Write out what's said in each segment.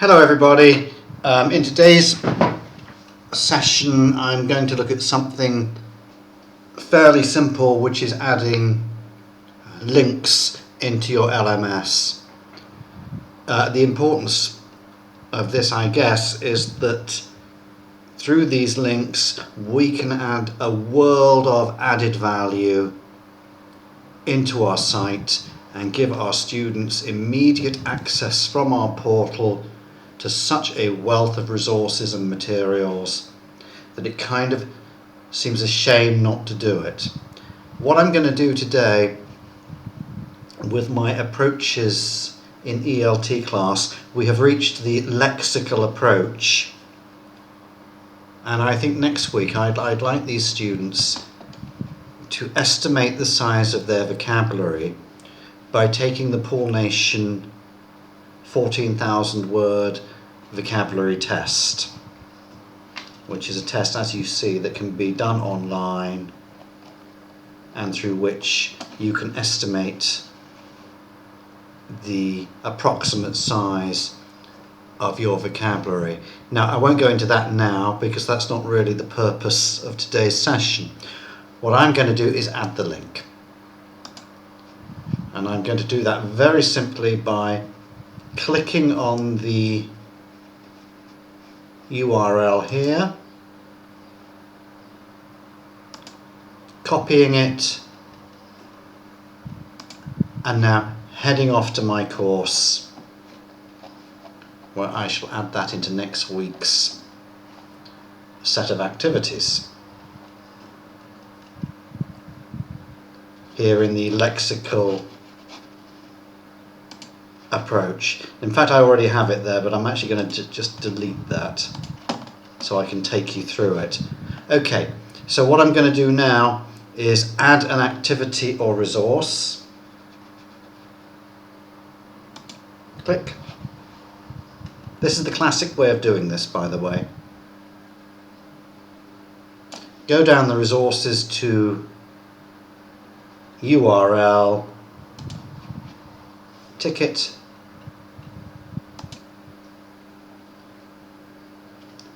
Hello everybody. In today's session I'm going to look at something fairly simple, which is adding links into your LMS. The importance of this, I guess, is that through these links we can add a world of added value into our site and give our students immediate access from our portal to such a wealth of resources and materials that it kind of seems a shame not to do it. What I'm going to do today with my approaches in ELT class, we have reached the lexical approach, and I think next week I'd like these students to estimate the size of their vocabulary by taking the Paul Nation 14,000 word vocabulary test, which is a test, as you see, that can be done online and through which you can estimate the approximate size of your vocabulary. Now, I won't go into that now because that's not really the purpose of today's session. What I'm going to do is add the link, and I'm going to do that very simply by clicking on the URL here, copying it, and now heading off to my course, where I shall add that into next week's set of activities. Here in the lexical approach. In fact, I already have it there, but I'm actually going to just delete that so I can take you through it. Okay, so what I'm going to do now is add an activity or resource. Click. This is the classic way of doing this, by the way. Go down the resources to URL, ticket,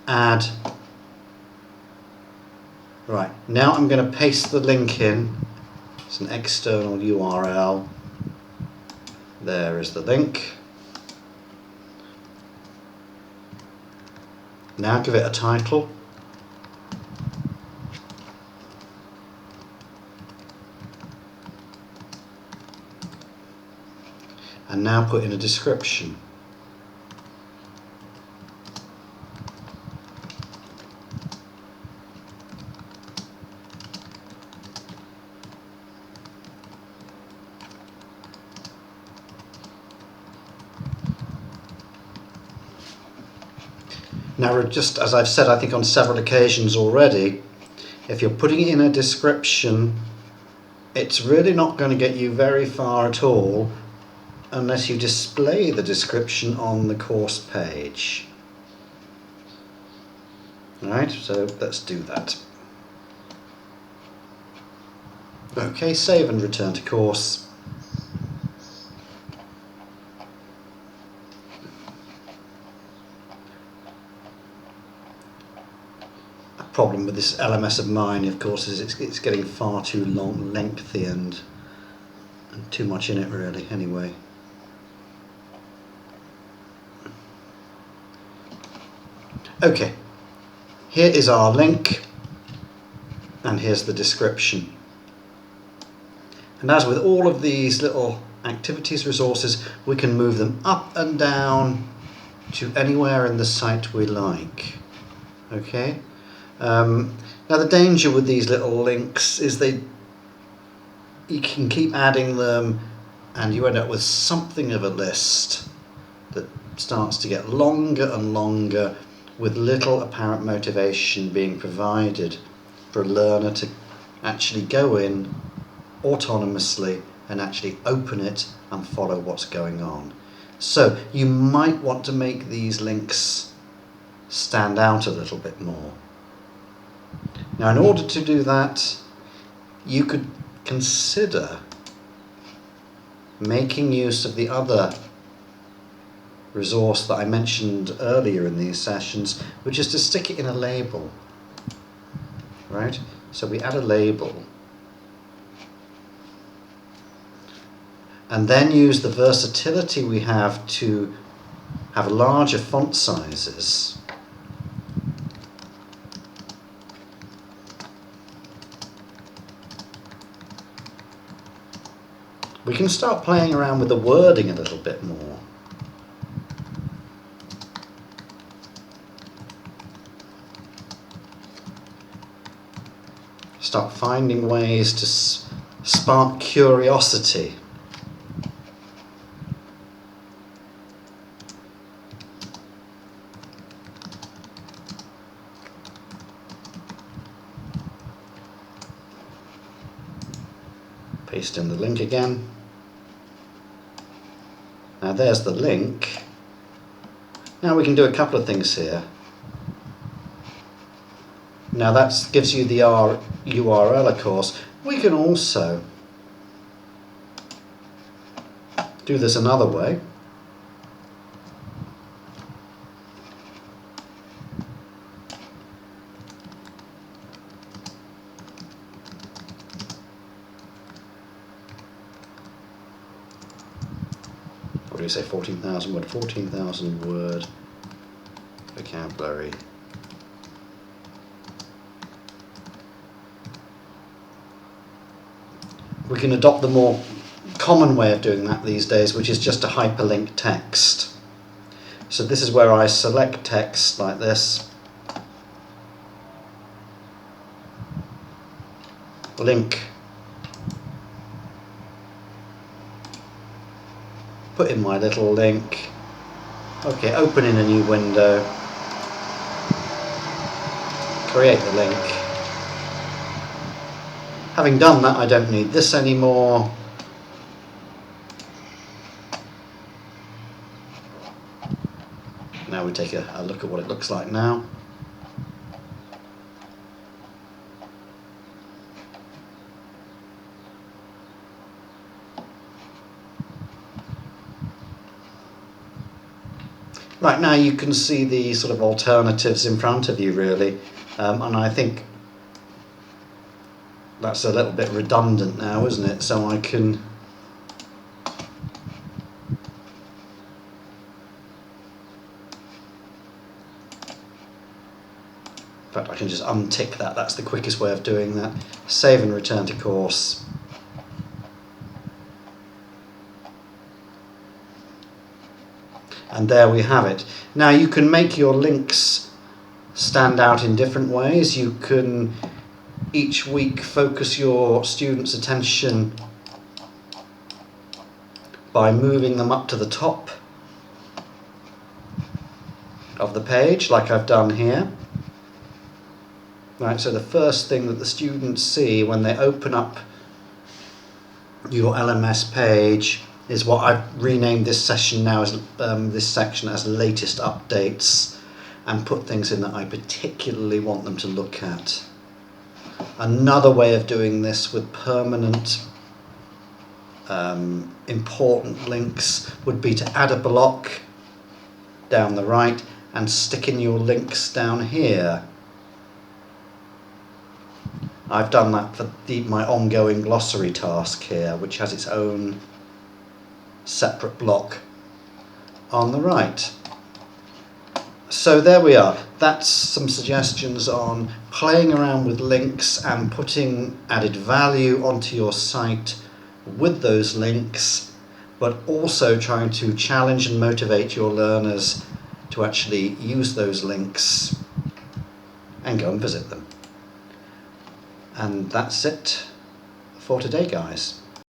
add. Right, now I'm going to paste the link in. It's an external URL. There is the link. Now give it a title. And now put in a description. Now, just as I've said, I think on several occasions already, if you're putting in a description, it's really not going to get you very far at all unless you display the description on the course page. Alright, so let's do that. Okay, save and return to course. A problem with this LMS of mine, of course, is it's getting far too lengthy and too much in it really, anyway. Okay, here is our link, and here's the description. And as with all of these little activities resources, we can move them up and down to anywhere in the site we like. Okay. Now the danger with these little links is you can keep adding them and you end up with something of a list that starts to get longer and longer, with little apparent motivation being provided for a learner to actually go in autonomously and actually open it and follow what's going on. So you might want to make these links stand out a little bit more. Now, in order to do that, you could consider making use of the other resource that I mentioned earlier in these sessions, which is to stick it in a label, right? So we add a label and then use the versatility we have to have larger font sizes. We can start playing around with the wording a little bit more. Start finding ways to spark curiosity. Paste in the link again. Now there's the link. Now we can do a couple of things here. Now that gives you the URL, of course. We can also do this another way. What do you say, 14,000 word? 14,000 word vocabulary. We can adopt the more common way of doing that these days, which is just to hyperlink text. So this is where I select text like this, link, put in my little link, okay, open in a new window, create the link. Having done that, I don't need this anymore. Now we take a look at what it looks like now. Right, now you can see the sort of alternatives in front of you, really, and I think that's a little bit redundant now, isn't it? So I can in fact I can just untick that. That's the quickest way of doing that. Save and return to course. And there we have it. Now you can make your links stand out in different ways. You can each week focus your students' attention by moving them up to the top of the page, like I've done here. Right, so the first thing that the students see when they open up your LMS page is what I've renamed this session now as this section as latest updates, and put things in that I particularly want them to look at. Another way of doing this with permanent important links would be to add a block down the right and stick in your links down here. I've done that for my ongoing glossary task here, which has its own separate block on the right. So there we are. That's some suggestions on playing around with links and putting added value onto your site with those links, but also trying to challenge and motivate your learners to actually use those links and go and visit them. And that's it for today, guys.